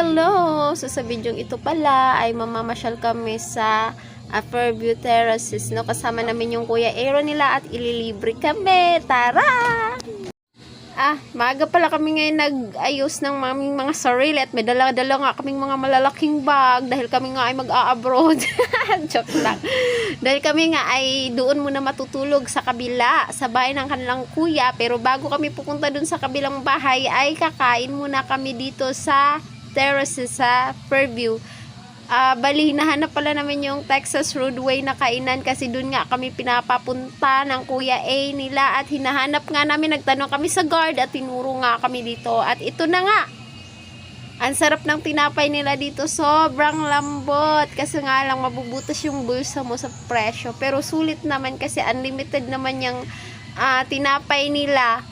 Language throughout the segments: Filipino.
Hello! So sa video ito pala ay mamamasyal kami sa Fairview Terraces, no? Kasama namin yung Kuya Aaron nila at ililibre kami. Tara! Maaga pala kami ngayon nag-ayos ng maming mga sarili at may dala-dala nga kaming mga malalaking bag dahil kami nga ay mag-a-abroad. Joke lang. Dahil kami nga ay doon muna matutulog sa kabila, sa bahay ng kanilang kuya. Pero bago kami pupunta doon sa kabilang bahay ay kakain muna kami dito sa terraces sa Fairview. Bali, hinahanap pala namin yung Texas Roadway na kainan kasi dun nga kami pinapapunta ng Kuya A nila at hinahanap nga namin, nagtanong kami sa guard at tinuro nga kami dito at ito na nga. Ang sarap ng tinapay nila dito, sobrang lambot kasi nga lang mabubutas yung bulsa mo sa presyo, pero sulit naman kasi unlimited naman yung tinapay nila.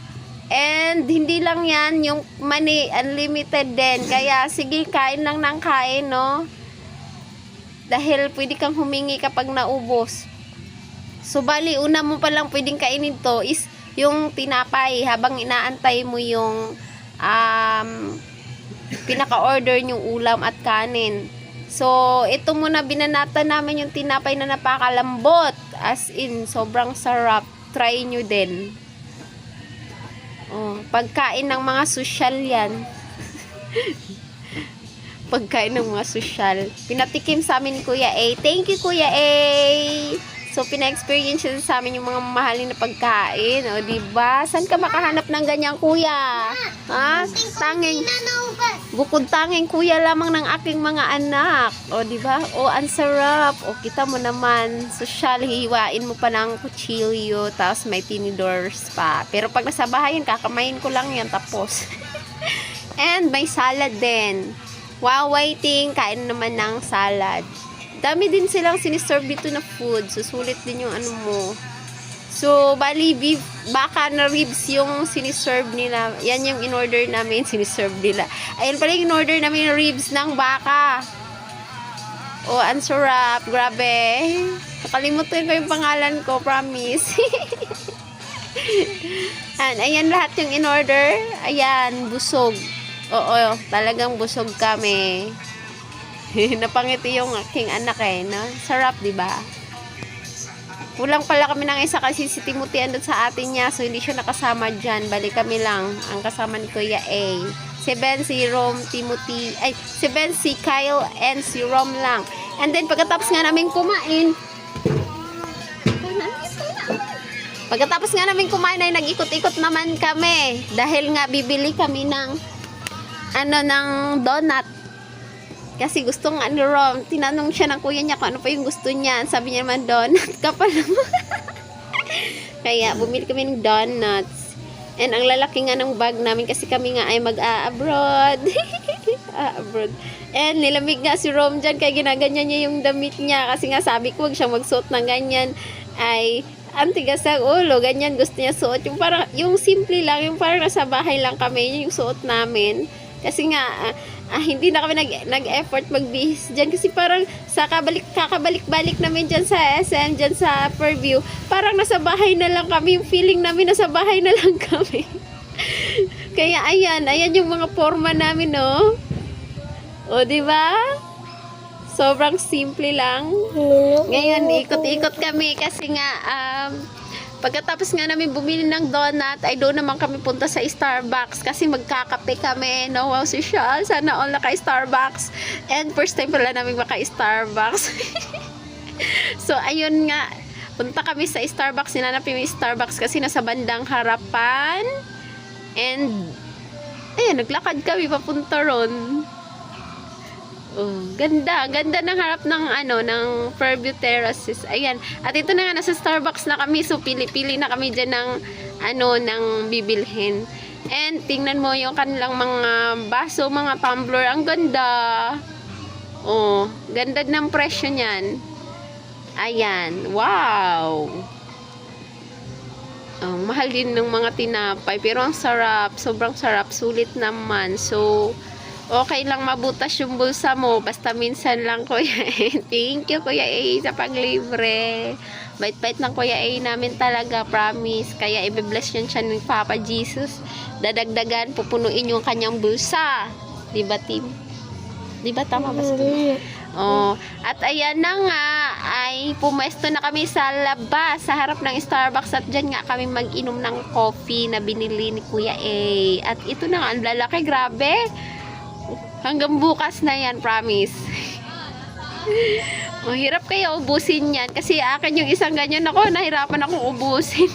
And hindi lang yan, yung money unlimited din, kaya sige, kain lang ng kain, no? Dahil pwede kang humingi kapag naubos. So bali, una mo palang pwedeng kainin to is yung tinapay habang inaantay mo yung pinaka-order yung ulam at kanin. So ito muna binanata namin yung tinapay na napakalambot. As in, sobrang sarap. Try nyo din. Pagkain ng mga sosyal yan. Pagkain ng mga sosyal. Pinatikim sa amin ni Kuya A. Thank you, Kuya A! So, pina-experience siya sa amin yung mga mamahalin na pagkain. O, diba? Saan ka makahanap ng ganyang kuya? Ha? Bukod tanging kuya lamang ng aking mga anak. O, diba? O, ang sarap. O, kita mo naman. Sosyal, hihiwain mo pa ng kutsilyo. Tapos may tinidors pa. Pero pag nasa bahay, kakamayin ko lang yan. Tapos. And may salad din. While waiting, kain naman ng salad. Dami din silang siniserve dito na food. Susulit din yung ano mo. So, bali, beef, baka na ribs yung siniserve nila. Yan yung in-order namin, siniserve nila. Ayun pala yung in-order namin yung ribs ng baka. Oh, ang sarap. Grabe. Nakalimutan ko yung pangalan ko, promise. Ayan lahat yung in-order. Ayan, busog. Oo, talagang busog kami. Napangiti yung aking anak no? Sarap, diba? Kulang pala kami ng isa kasi si Timothy andun sa atin niya, so hindi siya nakasama dyan. Bali kami lang ang kasama ni Kuya A. Si Ben, si Rom, Timothy, si Ben, si Kyle, and si Rom lang. And then, pagkatapos nga namin kumain, ay nag-ikot-ikot naman kami. Dahil nga, bibili kami ng ng donut. Kasi gusto nga ni Rom, tinanong siya ng kuya niya kung ano pa yung gusto niya. Sabi niya naman, donut ka pa naman. Kaya, bumili kami ng donuts. And ang lalaki nga ng bag namin kasi kami nga ay mag-a-abroad. Abroad. And nilamig nga si Rom dyan, kaya ginaganyan niya yung damit niya. Kasi nga sabi ko, huwag siya magsuot ng ganyan. Ay, ang tigas ng ulo, ganyan gusto niya suot. Yung parang, yung simple lang, yung parang nasa bahay lang kami, yung suot namin. Kasi nga, hindi na kami nag-effort magbihis dyan. Kasi parang kakabalik-balik namin dyan sa SM, dyan sa Fairview. Parang nasa bahay na lang kami. Yung feeling namin, nasa bahay na lang kami. Kaya ayan yung mga forma namin, no? O, diba? Sobrang simple lang. Ngayon, ikot-ikot kami kasi nga, pagkatapos nga namin bumili ng donut, ay doon naman kami punta sa Starbucks kasi magkakape kami. No? Wow, social. Sana all naka-Starbucks. And first time pala namin maka-Starbucks. So, ayun nga. Punta kami sa Starbucks. Sinanap yung Starbucks kasi nasa bandang harapan. And, ayun, naglakad kami papunta ron. Oh, ganda ng harap ng ng Fairview Terraces. Ayan. At ito na nga, nasa Starbucks na kami. So pili-pili na kami diyan ng ng bibilhin. And tingnan mo yung kanilang mga baso, mga tumbler. Ang ganda. Oh, ganda ng presyo niyan. Ayan. Wow. Oh, mahal din ng mga tinapay, pero ang sarap, sobrang sarap, sulit naman. So okay lang mabutas yung bulsa mo. Basta minsan lang, Kuya A. Thank you, Kuya A, sa paglibre. Bait-bait ng Kuya A namin talaga, promise. Kaya i-bless yan siya ng Papa Jesus. Dadagdagan, pupunuin yung kanyang bulsa. Diba, Tim? Di ba tama ba? Oh, at ayan na nga, ay pumesto na kami sa labas, sa harap ng Starbucks at dyan nga kami mag-inom ng coffee na binili ni Kuya A. At ito na nga, ang lalaki, grabe. Hanggang bukas na yan, promise. Mahirap kayo ubusin yan kasi akin yung isang ganyan ako, nahirapan akong ubusin.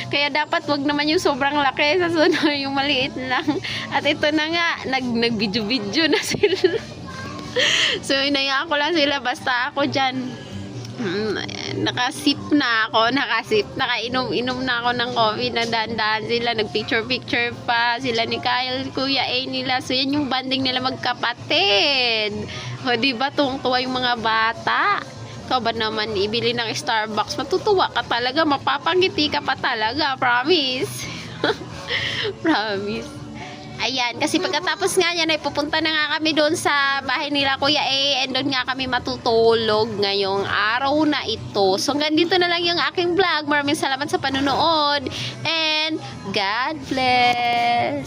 Kaya dapat wag naman yung sobrang laki, sa sunod yung maliit lang. At ito na nga, nag-video-video na sila. So, inayaan ko lang sila. Basta ako dyan, nakasip na ako. Nakainom-inom na ako ng coffee. Nagdaan-daan sila. Nagpicture-picture pa. Sila ni Kyle, Kuya A nila. So, yan yung banding nila magkapatid. O, diba? Tuwang-tuwa yung mga bata. Ikaw ba naman ibili ng Starbucks? Matutuwa ka talaga. Mapapangiti ka pa talaga. Promise. Promise. Ayan, kasi pagkatapos nga yan ay pupunta na nga kami doon sa bahay nila Kuya A, and doon nga kami matutulog ngayong araw na ito. So hanggang dito na lang yung aking vlog. Maraming salamat sa panonood and God bless.